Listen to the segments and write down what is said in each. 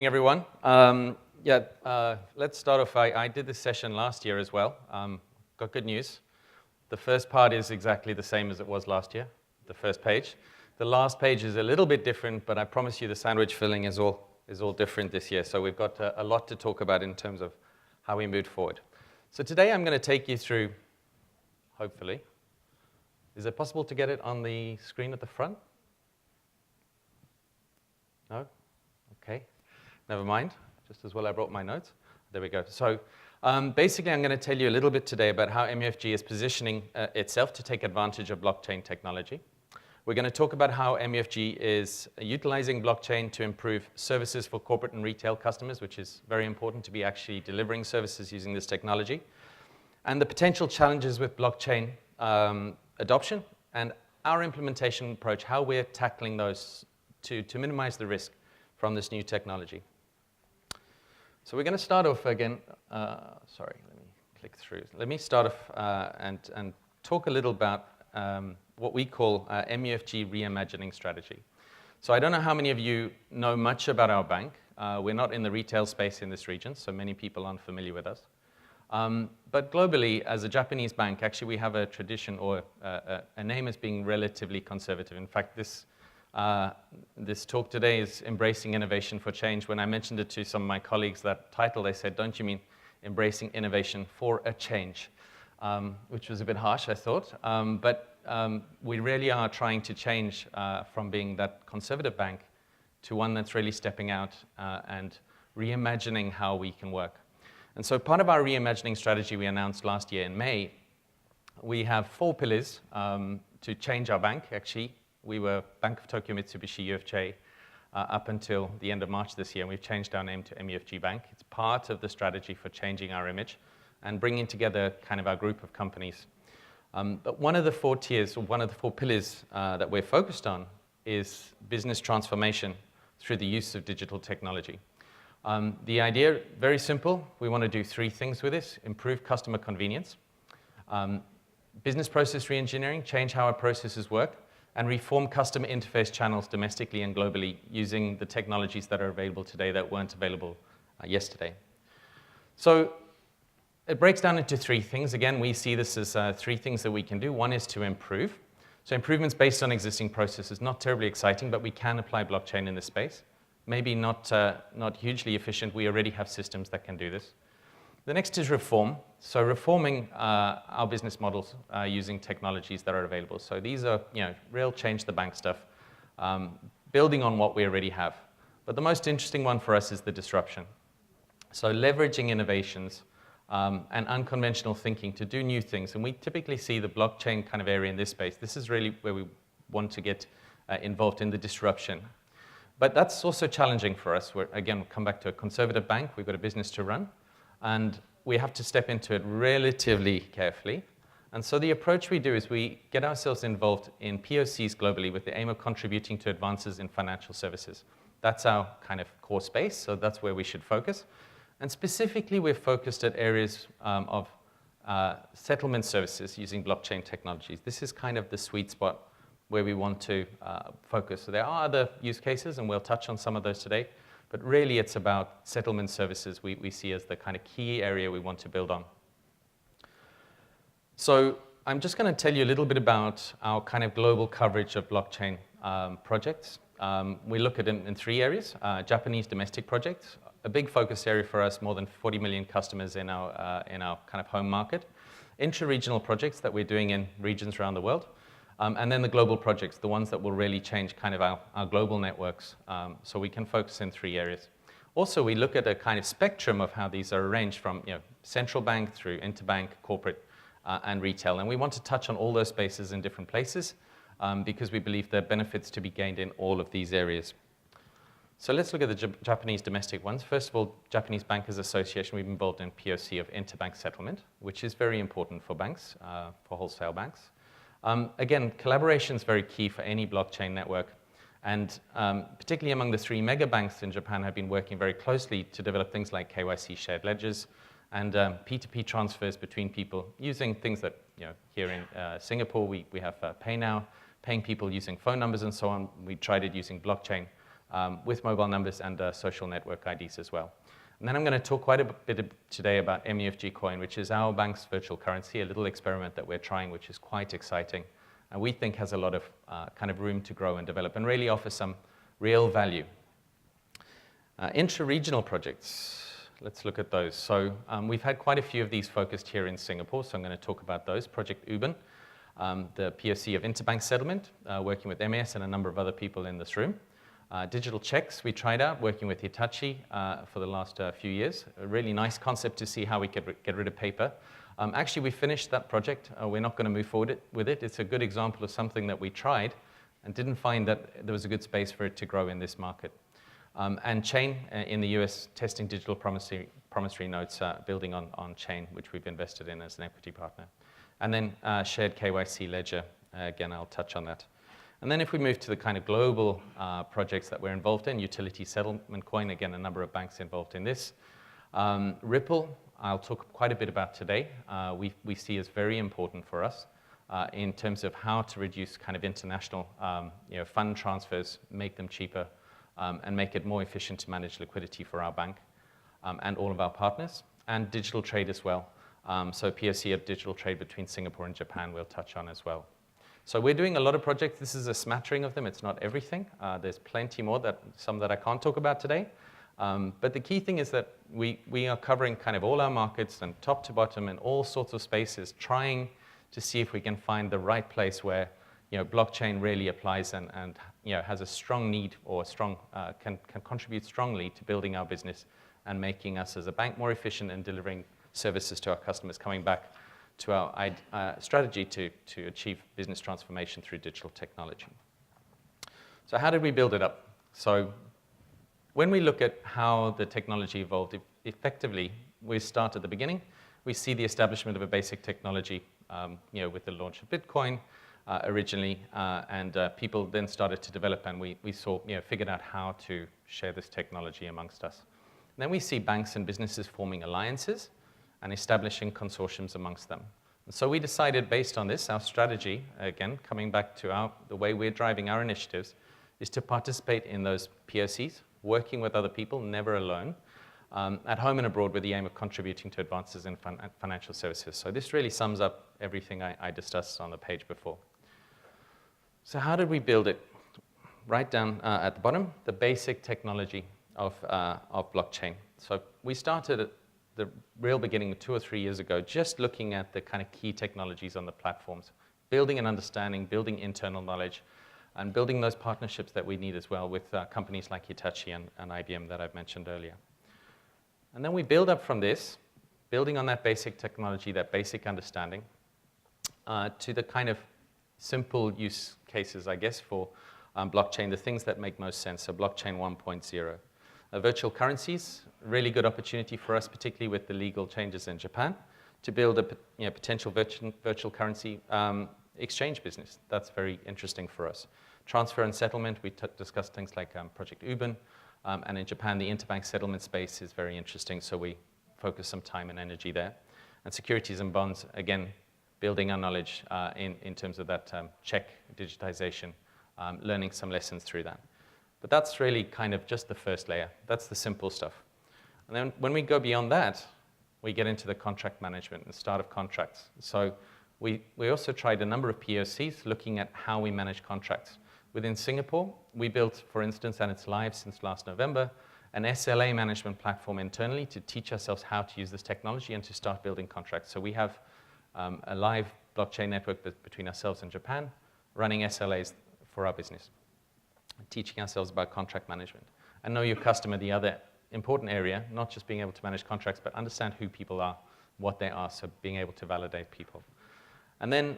Everyone. Let's start off. I did this session last year as well. Got good news. The first part is exactly the same as it was last year, the first page. The last page is a little bit different, but I promise you the sandwich filling is all different this year. So we've got a lot to talk about in terms of how we move forward. So today I'm going to take you through, hopefully. Is it possible to get it on the screen at the front? No? Okay. Never mind, just as well I brought my notes. There we go. So basically, I'm going to tell you a little bit today about how MUFG is positioning itself to take advantage of blockchain technology. We're going to talk about how MUFG is utilizing blockchain to improve services for corporate and retail customers, which is very important to be actually delivering services using this technology, and the potential challenges with blockchain adoption and our implementation approach, how we're tackling those to minimize the risk from this new technology. So we're going to start off again. Sorry, let me click through. Let me start off and talk a little about what we call MUFG reimagining strategy. So I don't know how many of you know much about our bank. We're not in the retail space in this region, so many people aren't familiar with us. But globally, as a Japanese bank, actually we have a tradition or a name as being relatively conservative. In fact, this talk today is Embracing Innovation for Change. When I mentioned it to some of my colleagues, that title, they said, don't you mean embracing innovation for a change? Which was a bit harsh, I thought. But we really are trying to change from being that conservative bank to one that's really stepping out and reimagining how we can work. And so part of our reimagining strategy we announced last year in May, we have 4 pillars to change our bank, actually. We were Bank of Tokyo Mitsubishi UFJ up until the end of March this year, and we've changed our name to MUFG Bank. It's part of the strategy for changing our image and bringing together kind of our group of companies. But one of the 4 tiers, or one of the 4 pillars that we're focused on is business transformation through the use of digital technology. The idea, very simple. We want to do 3 things with this: improve customer convenience, business process reengineering, change how our processes work, and reform customer interface channels domestically and globally using the technologies that are available today that weren't available yesterday. So it breaks down into 3 things. Again, we see this as 3 things that we can do. One is to improve. So improvements based on existing processes, not terribly exciting, but we can apply blockchain in this space. Maybe not hugely efficient. We already have systems that can do this. The next is reform. So reforming our business models using technologies that are available. So these are, real change the bank stuff, building on what we already have. But the most interesting one for us is the disruption. So leveraging innovations and unconventional thinking to do new things. And we typically see the blockchain kind of area in this space. This is really where we want to get involved in the disruption. But that's also challenging for us. We're, again, we'll come back to a conservative bank. We've got a business to run. And we have to step into it relatively carefully. And so the approach we do is we get ourselves involved in POCs globally with the aim of contributing to advances in financial services. That's our kind of core space, so that's where we should focus. And specifically, we're focused at areas of settlement services using blockchain technologies. This is kind of the sweet spot where we want to focus. So there are other use cases, and we'll touch on some of those today. But really, it's about settlement services we see as the kind of key area we want to build on. So I'm just going to tell you a little bit about our kind of global coverage of blockchain projects. We look at it in 3 areas. Japanese domestic projects, a big focus area for us, more than 40 million customers in our kind of home market. Intra-regional projects that we're doing in regions around the world. And then the global projects, the ones that will really change kind of our global networks, so we can focus in 3 areas. Also, we look at a kind of spectrum of how these are arranged from central bank through interbank, corporate, and retail. And we want to touch on all those spaces in different places because we believe there are benefits to be gained in all of these areas. So let's look at the Japanese domestic ones. First of all, Japanese Bankers Association, we've been involved in POC of interbank settlement, which is very important for banks, for wholesale banks. Again, collaboration is very key for any blockchain network. And particularly among the 3 mega banks in Japan have been working very closely to develop things like KYC shared ledgers and P2P transfers between people using things that, here in Singapore, we have Pay Now, paying people using phone numbers and so on. We tried it using blockchain with mobile numbers and social network IDs as well. And then I'm going to talk quite a bit today about MUFG Coin, which is our bank's virtual currency, a little experiment that we're trying, which is quite exciting, and we think has a lot of kind of room to grow and develop and really offer some real value. Intra-regional projects, let's look at those. So we've had quite a few of these focused here in Singapore, so I'm going to talk about those. Project Uben, the POC of interbank settlement, working with MAS and a number of other people in this room. Digital checks we tried out, working with Hitachi for the last few years. A really nice concept to see how we could get rid of paper. Actually, we finished that project. We're not going to move forward with it. It's a good example of something that we tried and didn't find that there was a good space for it to grow in this market. And Chain in the US, testing digital promissory notes, building on Chain, which we've invested in as an equity partner. And then shared KYC ledger. Again, I'll touch on that. And then if we move to the kind of global projects that we're involved in, utility settlement coin, again, a number of banks involved in this. Ripple, I'll talk quite a bit about today. We see as very important for us in terms of how to reduce kind of international fund transfers, make them cheaper, and make it more efficient to manage liquidity for our bank and all of our partners. And digital trade as well. So POC of digital trade between Singapore and Japan we'll touch on as well. So we're doing a lot of projects. This is a smattering of them. It's not everything. There's plenty more, some that I can't talk about today. But the key thing is that we are covering kind of all our markets and top to bottom in all sorts of spaces, trying to see if we can find the right place where blockchain really applies and has a strong need or can contribute strongly to building our business and making us as a bank more efficient and delivering services to our customers, coming back to our strategy to achieve business transformation through digital technology. So how did we build it up? So when we look at how the technology evolved, effectively, we start at the beginning. We see the establishment of a basic technology with the launch of Bitcoin originally, and people then started to develop, and we saw, figured out how to share this technology amongst us. And then we see banks and businesses forming alliances and establishing consortiums amongst them. And so we decided, based on this, our strategy, again, coming back to the way we're driving our initiatives, is to participate in those POCs, working with other people, never alone, at home and abroad with the aim of contributing to advances in financial services. So this really sums up everything I discussed on the page before. So how did we build it? Right down at the bottom, the basic technology of blockchain. So we started at the real beginning 2 or 3 years ago, just looking at the kind of key technologies on the platforms, building an understanding, building internal knowledge, and building those partnerships that we need as well with companies like Hitachi and IBM that I've mentioned earlier. And then we build up from this, building on that basic technology, that basic understanding, to the kind of simple use cases, I guess, for blockchain, the things that make most sense, so blockchain 1.0. Virtual currencies, really good opportunity for us, particularly with the legal changes in Japan, to build a potential virtual currency exchange business. That's very interesting for us. Transfer and settlement, we discussed things like Project Uben, and in Japan, the interbank settlement space is very interesting, so we focus some time and energy there. And securities and bonds, again, building our knowledge in terms of that check digitization, learning some lessons through that. But that's really kind of just the first layer. That's the simple stuff. And then when we go beyond that, we get into the contract management and start of contracts. So we also tried a number of POCs looking at how we manage contracts. Within Singapore, we built, for instance, and it's live since last November, an SLA management platform internally to teach ourselves how to use this technology and to start building contracts. So we have a live blockchain network between ourselves and Japan, running SLAs for our business, teaching ourselves about contract management. And know your customer, the other important area, not just being able to manage contracts, but understand who people are, what they are, so being able to validate people. And then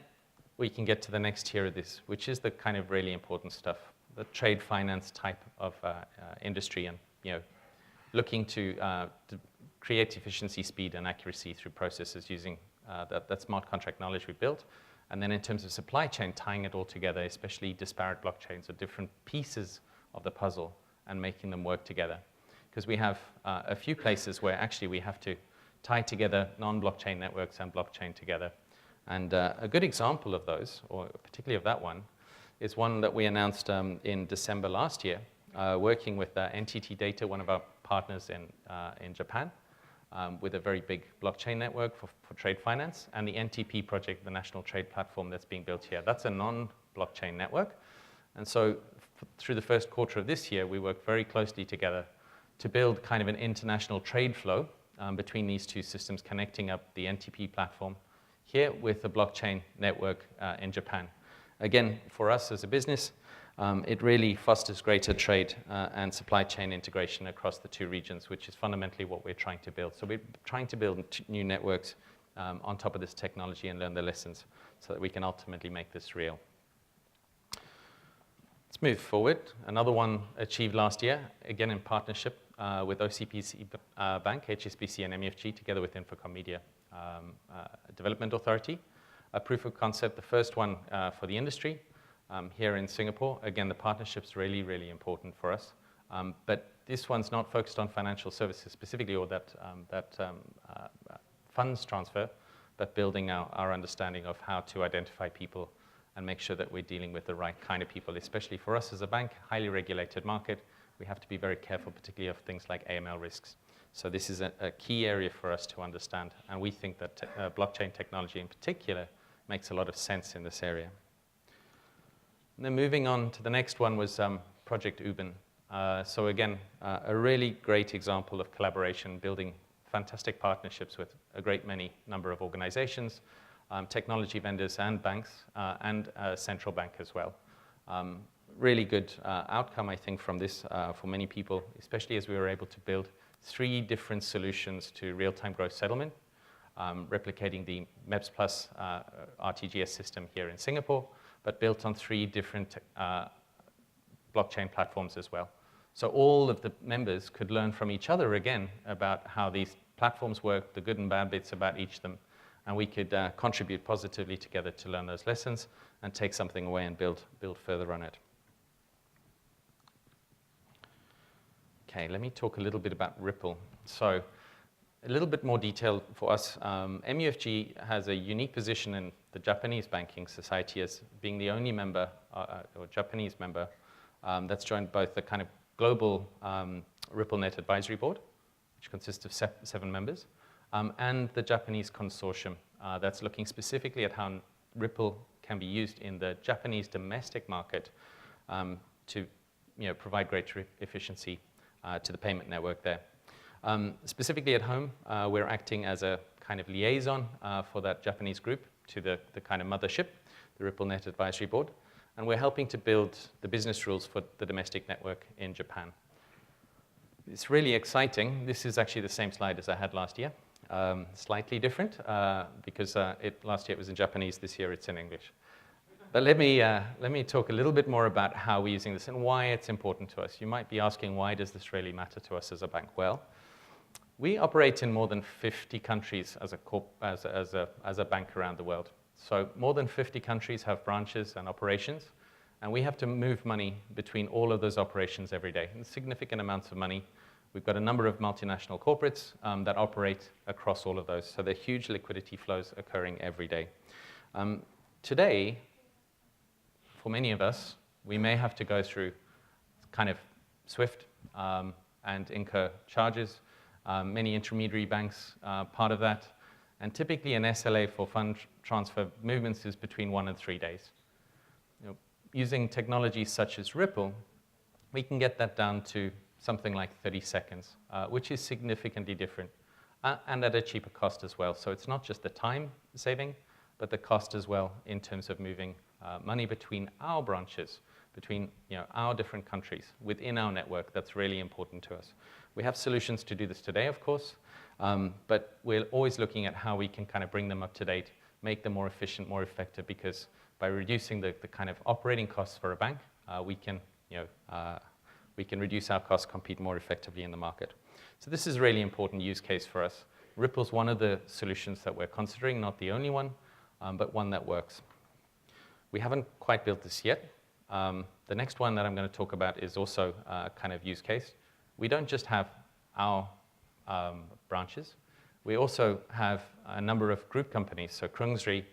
we can get to the next tier of this, which is the kind of really important stuff, the trade finance type of industry, and looking to create efficiency, speed, and accuracy through processes using that smart contract knowledge we built. And then in terms of supply chain, tying it all together, especially disparate blockchains or different pieces of the puzzle and making them work together. Because we have a few places where actually we have to tie together non-blockchain networks and blockchain together. And a good example of those, or particularly of that one, is one that we announced in December last year, working with NTT Data, one of our partners in Japan, with a very big blockchain network for trade finance, and the NTP project, the National Trade Platform that's being built here. That's a non-blockchain network. And so through the first quarter of this year, we worked very closely together to build kind of an international trade flow between these two systems, connecting up the NTP platform here with the blockchain network in Japan. Again, for us as a business, it really fosters greater trade and supply chain integration across the two regions, which is fundamentally what we're trying to build. So we're trying to build new networks on top of this technology and learn the lessons so that we can ultimately make this real. Let's move forward. Another one achieved last year, again in partnership with OCBC Bank, HSBC, and MUFG, together with Infocom Media Development Authority. A proof of concept, the first one for the industry here in Singapore. Again, the partnership's really, really important for us. But this one's not focused on financial services specifically, or that funds transfer, but building our understanding of how to identify people and make sure that we're dealing with the right kind of people, especially for us as a bank, highly regulated market. We have to be very careful, particularly of things like AML risks. So this is a key area for us to understand, and we think that blockchain technology in particular makes a lot of sense in this area. And then moving on to the next one was Project Ubin. So again, a really great example of collaboration, building fantastic partnerships with a great number of organizations, technology vendors and banks, and a central bank as well. Really good outcome, I think, from this for many people, especially as we were able to build 3 different solutions to real-time gross settlement, replicating the MEPS Plus RTGS system here in Singapore, but built on 3 different blockchain platforms as well. So all of the members could learn from each other again about how these platforms work, the good and bad bits about each of them, and we could contribute positively together to learn those lessons and take something away and build further on it. Okay, let me talk a little bit about Ripple. So a little bit more detail for us. MUFG has a unique position in the Japanese banking society as being the only member, or Japanese member, that's joined both the kind of global RippleNet Advisory Board, which consists of 7 members, and the Japanese consortium that's looking specifically at how Ripple can be used in the Japanese domestic market to provide greater efficiency to the payment network there. Specifically at home, we're acting as a kind of liaison for that Japanese group to the kind of mothership, the RippleNet Advisory Board, and we're helping to build the business rules for the domestic network in Japan. It's really exciting. This is actually the same slide as I had last year. Slightly different because last year it was in Japanese, this year it's in English. But let me talk a little bit more about how we're using this and why it's important to us. You might be asking, why does this really matter to us as a bank? Well, we operate in more than 50 countries as a bank around the world. So more than 50 countries have branches and operations, and we have to move money between all of those operations every day, and significant amounts of money. We've got a number of multinational corporates that operate across all of those, so there are huge liquidity flows occurring every day. Today, for many of us, we may have to go through kind of SWIFT and incur charges. Many intermediary banks are part of that. And typically an SLA for fund transfer movements is between 1 and 3 days. Using technologies such as Ripple, we can get that down to something like 30 seconds, which is significantly different and at a cheaper cost as well. So it's not just the time saving, but the cost as well in terms of moving money between our branches, between our different countries within our network. That's really important to us. We have solutions to do this today, of course, but we're always looking at how we can kind of bring them up to date, make them more efficient, more effective, because by reducing the kind of operating costs for a bank, we can reduce our costs, compete more effectively in the market. So this is a really important use case for us. Ripple's one of the solutions that we're considering, not the only one, but one that works. We haven't quite built this yet. The next one that I'm going to talk about is also a kind of use case. We don't just have our branches. We also have a number of group companies. So Krungsri,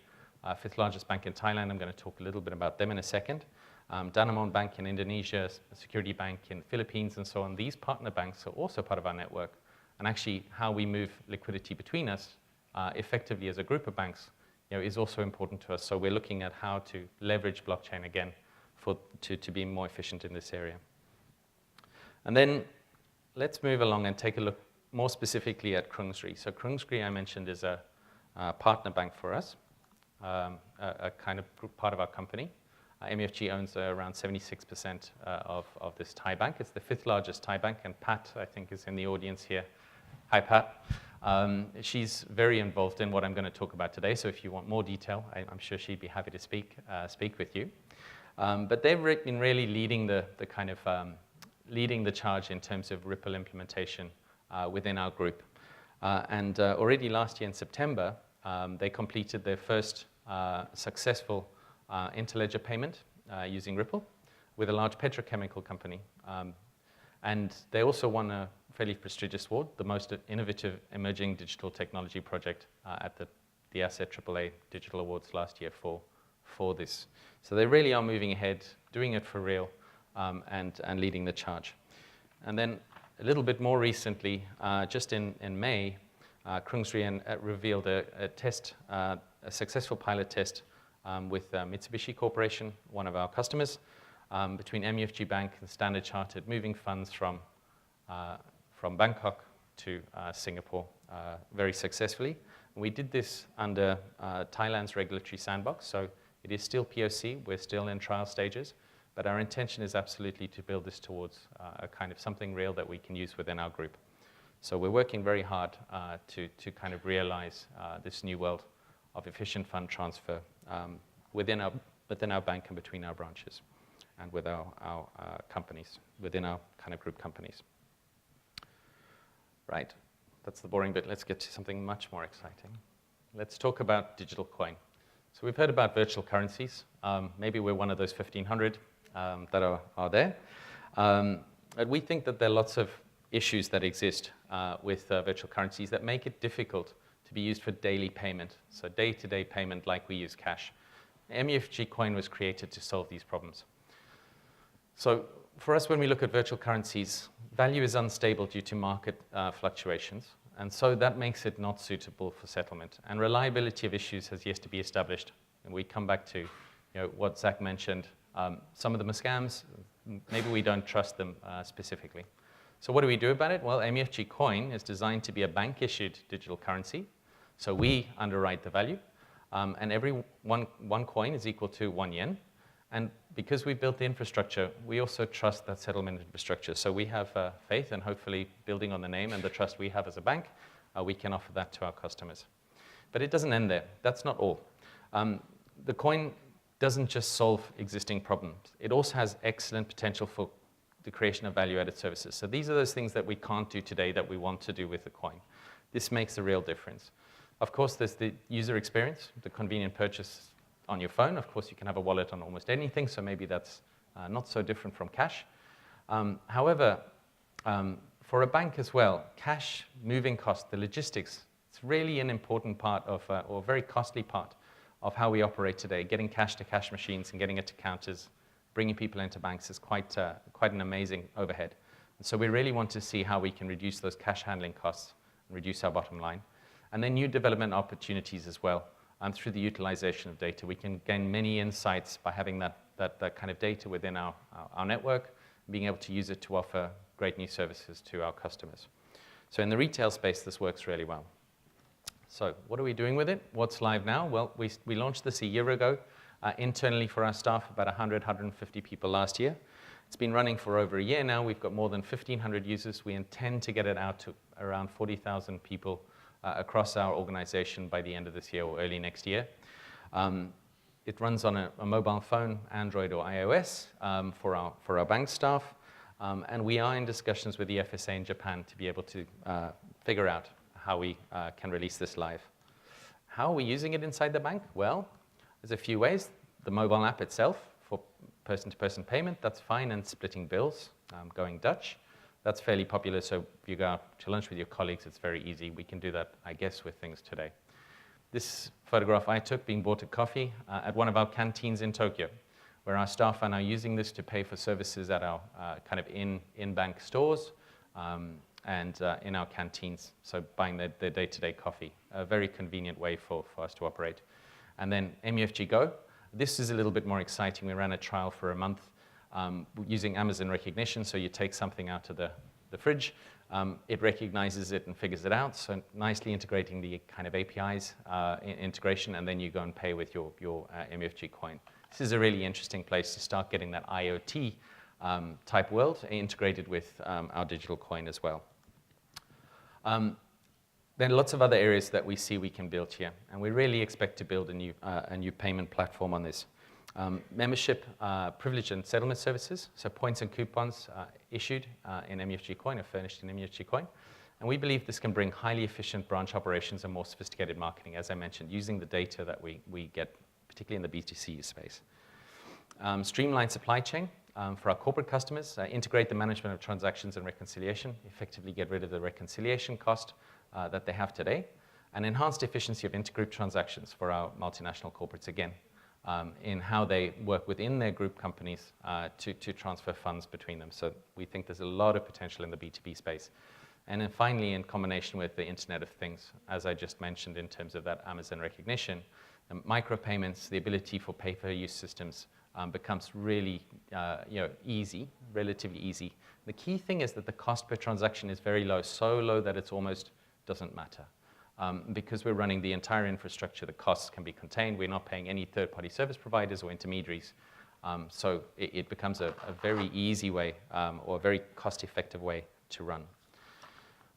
5th largest bank in Thailand, I'm going to talk a little bit about them in a second. Danamon Bank in Indonesia, Security Bank in the Philippines, and so on. These partner banks are also part of our network. And actually, how we move liquidity between us effectively as a group of banks is also important to us. So we're looking at how to leverage blockchain again to be more efficient in this area. And then let's move along and take a look more specifically at Krungsri. So Krungsri, I mentioned, is a partner bank for us, a kind of part of our company. MUFG owns around 76% of this Thai bank. It's the 5th largest Thai bank, and Pat, I think, is in the audience here. Hi, Pat. She's very involved in what I'm going to talk about today, so if you want more detail, I'm sure she'd be happy to speak with you. But they've been really leading leading the charge in terms of Ripple implementation within our group. And already last year in September, they completed their first successful interledger payment using Ripple with a large petrochemical company. And they also won a fairly prestigious award, the most innovative emerging digital technology project at the Asset AAA Digital Awards last year for this. So they really are moving ahead, doing it for real, and leading the charge. And then a little bit more recently, just in May, Krungsri revealed a successful pilot test with Mitsubishi Corporation, one of our customers, between MUFG Bank and Standard Chartered, moving funds from Bangkok to Singapore very successfully. And we did this under Thailand's regulatory sandbox, so it is still POC, we're still in trial stages, but our intention is absolutely to build this towards a kind of something real that we can use within our group. So we're working very hard to kind of realize this new world of efficient fund transfer within our bank and between our branches and with our companies, within our kind of group companies. Right, that's the boring bit. Let's get to something much more exciting. Let's talk about digital coin. So we've heard about virtual currencies. Maybe we're one of those 1,500 that are there. But we think that there are lots of issues that exist with virtual currencies that make it difficult to be used for daily payment, so day-to-day payment like we use cash. MUFG Coin was created to solve these problems. So for us, when we look at virtual currencies, value is unstable due to market fluctuations, and so that makes it not suitable for settlement. And reliability of issues has yet to be established. And we come back to what Zach mentioned. Some of them are scams. Maybe we don't trust them specifically. So what do we do about it? Well, MUFG Coin is designed to be a bank-issued digital currency. So we underwrite the value, and every one coin is equal to 1 yen. And because we built the infrastructure, we also trust that settlement infrastructure. So we have faith, and hopefully building on the name and the trust we have as a bank, we can offer that to our customers. But it doesn't end there. That's not all. The coin doesn't just solve existing problems. It also has excellent potential for the creation of value-added services. So these are those things that we can't do today that we want to do with the coin. This makes a real difference. Of course, there's the user experience, the convenient purchase on your phone. Of course, you can have a wallet on almost anything, so maybe that's not so different from cash. However, for a bank as well, cash moving cost, the logistics, it's really an important part of, or a very costly part of how we operate today. Getting cash to cash machines and getting it to counters, bringing people into banks is quite an amazing overhead. And so we really want to see how we can reduce those cash handling costs and reduce our bottom line. And then new development opportunities as well. Through the utilization of data, we can gain many insights by having that kind of data within our network, being able to use it to offer great new services to our customers. So in the retail space, this works really well. So what are we doing with it? What's live now? Well, we launched this a year ago internally for our staff, about 100, 150 people last year. It's been running for over a year now. We've got more than 1,500 users. We intend to get it out to around 40,000 people across our organization by the end of this year or early next year. It runs on a mobile phone, Android or iOS, for our bank staff. And we are in discussions with the FSA in Japan to be able to figure out how we can release this live. How are we using it inside the bank? Well, there's a few ways. The mobile app itself for person-to-person payment, that's fine, and splitting bills, going Dutch. That's fairly popular, so if you go out to lunch with your colleagues, it's very easy. We can do that, I guess, with things today. This photograph I took being bought a coffee at one of our canteens in Tokyo. where our staff are now using this to pay for services at our kind of in-bank stores and in our canteens, so buying their day-to-day coffee. A very convenient way for us to operate. And then MUFG Go. This is a little bit more exciting. We ran a trial for a month using Amazon recognition, so you take something out of the fridge, it recognizes it and figures it out, so nicely integrating the kind of APIs integration, and then you go and pay with your MUFG coin. This is a really interesting place to start getting that IoT type world integrated with our digital coin as well. Then lots of other areas that we see we can build here, and we really expect to build a new payment platform on this. Membership, privilege and settlement services, so points and coupons issued in MUFG Coin or furnished in MUFG Coin. And we believe this can bring highly efficient branch operations and more sophisticated marketing, as I mentioned, using the data that we get, particularly in the B2C space. Streamline supply chain for our corporate customers, integrate the management of transactions and reconciliation, effectively get rid of the reconciliation cost that they have today, and enhanced efficiency of intergroup transactions for our multinational corporates, again, in how they work within their group companies to transfer funds between them. So we think there's a lot of potential in the B2B space. And then finally, in combination with the Internet of Things, as I just mentioned in terms of that Amazon recognition, micropayments, the ability for pay-per-use systems becomes really easy, relatively easy. The key thing is that the cost per transaction is very low, so low that it almost doesn't matter. Because we're running the entire infrastructure, the costs can be contained. We're not paying any third-party service providers or intermediaries. So it becomes a very easy way or a very cost-effective way to run.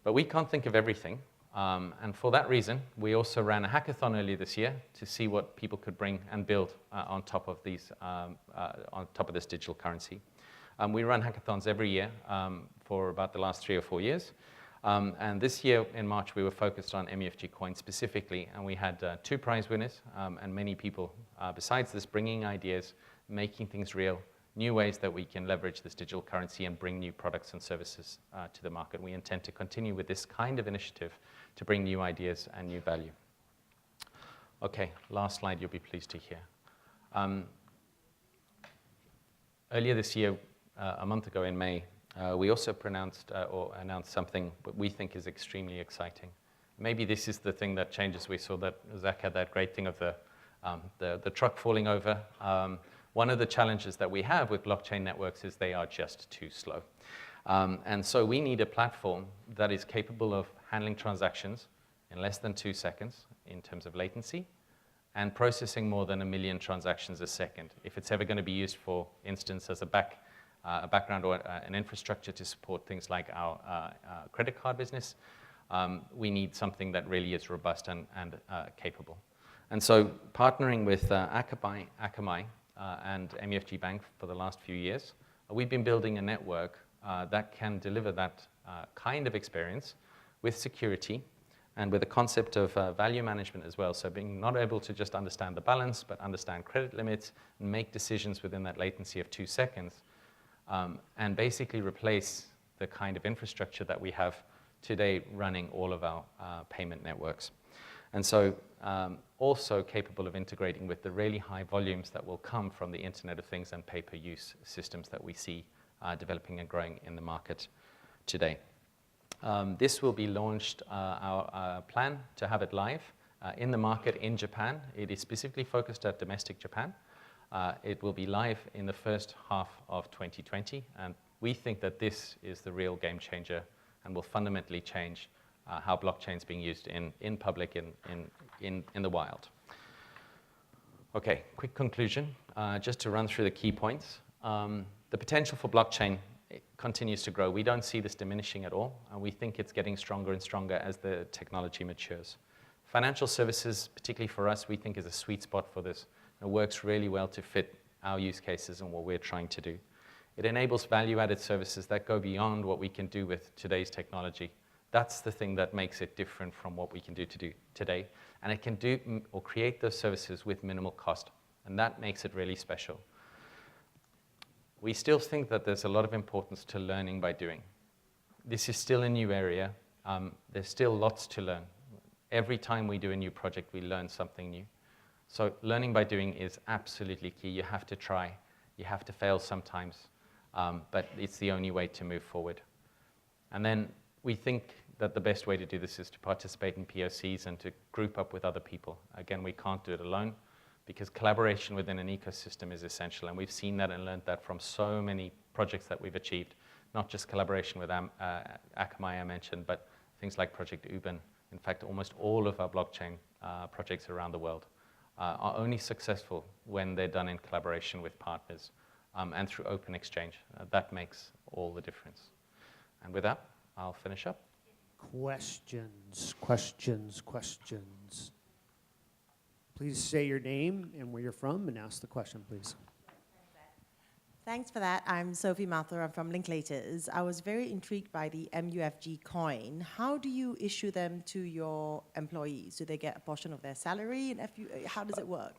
But we can't think of everything. And for that reason, we also ran a hackathon earlier this year to see what people could bring and build on top of this digital currency. We run hackathons every year for about the last 3 or 4 years. And this year, in March, we were focused on MUFG Coin specifically, and we had 2 prize winners and many people, besides this, bringing ideas, making things real, new ways that we can leverage this digital currency and bring new products and services to the market. We intend to continue with this kind of initiative to bring new ideas and new value. Okay, last slide you'll be pleased to hear. Earlier this year, a month ago in May, we also announced something that we think is extremely exciting. Maybe this is the thing that changes. We saw that Zach had that great thing of the truck falling over. One of the challenges that we have with blockchain networks is they are just too slow. And so we need a platform that is capable of handling transactions in less than 2 seconds in terms of latency and processing more than 1 million transactions a second. If it's ever going to be used, for instance, as a background or an infrastructure to support things like our credit card business, we need something that really is robust and capable. And so partnering with Akamai and MUFG Bank for the last few years, we've been building a network that can deliver that kind of experience with security and with a concept of value management as well. So being not able to just understand the balance, but understand credit limits and make decisions within that latency of 2 seconds, and basically replace the kind of infrastructure that we have today running all of our payment networks. And so also capable of integrating with the really high volumes that will come from the Internet of Things and pay-per-use systems that we see developing and growing in the market today. This will be launched, our plan to have it live in the market in Japan. It is specifically focused at domestic Japan. It will be live in the first half of 2020, and we think that this is the real game changer and will fundamentally change how blockchain is being used in public, in the wild. Okay, quick conclusion, just to run through the key points. The potential for blockchain continues to grow. We don't see this diminishing at all, and we think it's getting stronger and stronger as the technology matures. Financial services, particularly for us, we think is a sweet spot for this. It works really well to fit our use cases and what we're trying to do. It enables value-added services that go beyond what we can do with today's technology. That's the thing that makes it different from what we can do today. And it can do or create those services with minimal cost. And that makes it really special. We still think that there's a lot of importance to learning by doing. This is still a new area. There's still lots to learn. Every time we do a new project, we learn something new. So learning by doing is absolutely key. You have to try. You have to fail sometimes, but it's the only way to move forward. And then we think that the best way to do this is to participate in POCs and to group up with other people. Again, we can't do it alone because collaboration within an ecosystem is essential. And we've seen that and learned that from so many projects that we've achieved, not just collaboration with Akamai I mentioned, but things like Project Uben. In fact, almost all of our blockchain projects around the world are only successful when they're done in collaboration with partners and through open exchange. That makes all the difference. And with that, I'll finish up. Questions, questions, questions. Please say your name and where you're from and ask the question, please. Thanks for that. I'm Sophie Mathur. I'm from Linklaters. I was very intrigued by the MUFG coin. How do you issue them to your employees? Do they get a portion of their salary? And how does it work?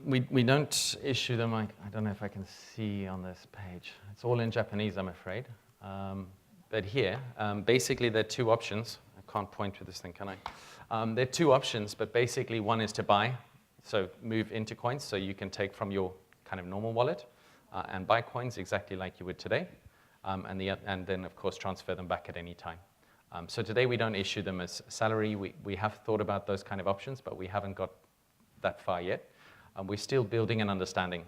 We don't issue them. I don't know if I can see on this page. It's all in Japanese, I'm afraid. But here, basically, there are two options. I can't point with this thing, can I? There are two options, but basically one is to buy, so move into coins, so you can take from your kind of normal wallet and buy coins exactly like you would today, and then, of course, transfer them back at any time. So today, we don't issue them as salary. We have thought about those kind of options, but we haven't got that far yet. We're still building and understanding.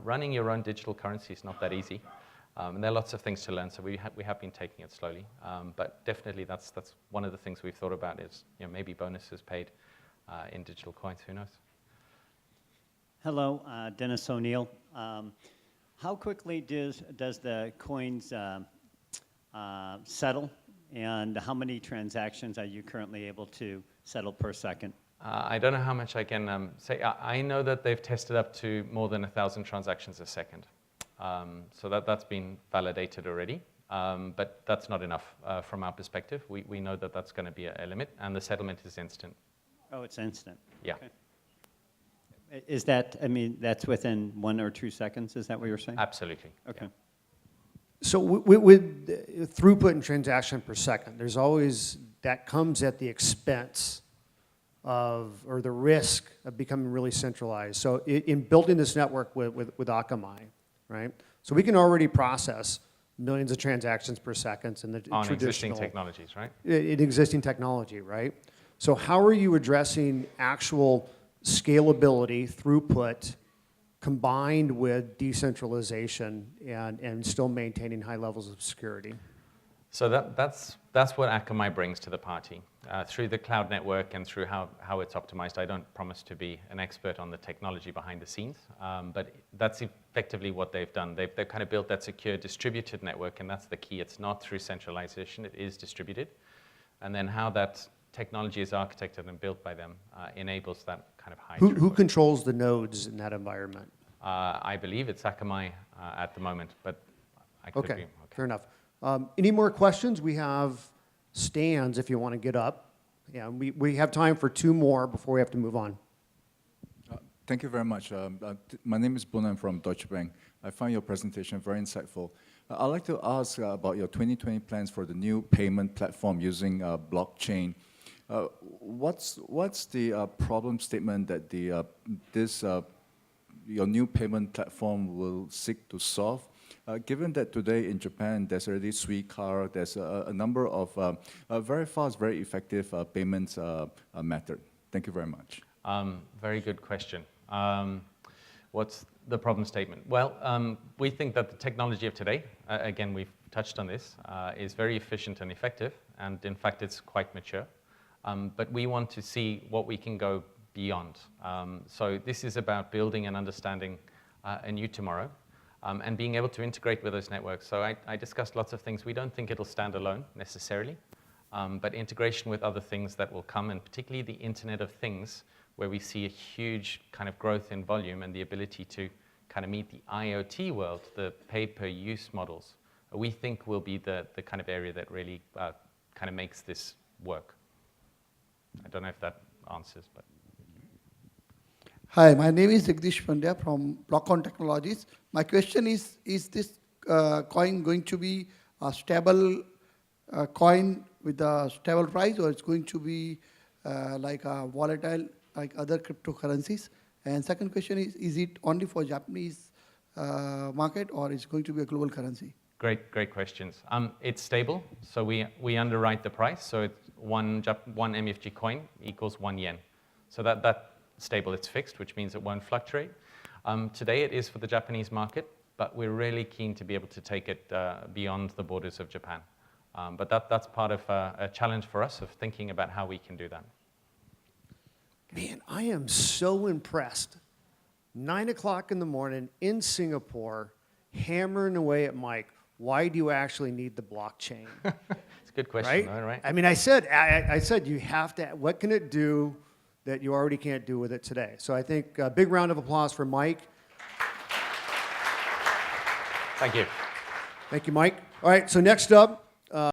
Running your own digital currency is not that easy. And there are lots of things to learn, so we have been taking it slowly. But definitely, that's one of the things we've thought about is maybe bonuses paid in digital coins. Who knows? Hello, Dennis O'Neill. How quickly does the coins settle, and how many transactions are you currently able to settle per second? I don't know how much I can say. I know that they've tested up to more than 1,000 transactions a second. So that's been validated already, but that's not enough from our perspective. We know that that's going to be a limit, and the settlement is instant. Oh, it's instant. Yeah. Okay. Is that, I mean, that's within 1 or 2 seconds? Is that what you're saying? Absolutely. Okay. Yeah. So with throughput and transaction per second, there's always, that comes at the expense of, or the risk of becoming really centralized. So in building this network with Akamai, right? So we can already process millions of transactions per second in the On existing technologies, right? In existing technology, right? So how are you addressing actual scalability, throughput, combined with decentralization and still maintaining high levels of security? So that's what Akamai brings to the party. Through the cloud network and through how it's optimized. I don't promise to be an expert on the technology behind the scenes, but that's effectively what they've done. They've kind of built that secure distributed network, and that's the key. It's not through centralization, it is distributed. And then how that technology is architected and built by them enables that kind of high Who controls the nodes in that environment? I believe it's Akamai at the moment, but I could be. Okay, fair enough. Any more questions? We have stands if you want to get up. Yeah, we have time for 2 more before we have to move on. Thank you very much. My name is Bonan from Deutsche Bank. I find your presentation very insightful. I'd like to ask about your 2020 plans for the new payment platform using blockchain. What's the problem statement that your new payment platform will seek to solve? Given that today in Japan, there's already Suica, there's a number of very fast, very effective payments method. Thank you very much. Very good question. What's the problem statement? Well, we think that the technology of today, again, we've touched on this, is very efficient and effective, and in fact, it's quite mature. But we want to see what we can go beyond. So this is about building and understanding a new tomorrow. And being able to integrate with those networks. So I discussed lots of things. We don't think it'll stand alone necessarily, but integration with other things that will come, and particularly the Internet of Things, where we see a huge kind of growth in volume and the ability to kind of meet the IoT world, the pay-per-use models, we think will be the kind of area that really kind of makes this work. I don't know if that answers, but. Hi, my name is Jagdish Pandya from Blockon Technologies. My question is this coin going to be a stable coin with a stable price, or it's going to be like a volatile like other cryptocurrencies? And second question is it only for Japanese market, or is it going to be a global currency? Great questions. It's stable, so we underwrite the price. So it's one MUFG coin equals 1 yen. So that's stable. It's fixed, which means it won't fluctuate. Today it is for the Japanese market, but we're really keen to be able to take it beyond the borders of Japan. But that's part of a challenge for us of thinking about how we can do that. Man, I am so impressed. 9 o'clock in the morning in Singapore, hammering away at Mike. Why do you actually need the blockchain? It's a good question, Right? though, right? I mean, I said you have to, what can it do that you already can't do with it today? So I think a big round of applause for Mike. Thank you. Thank you, Mike. All right, so next up,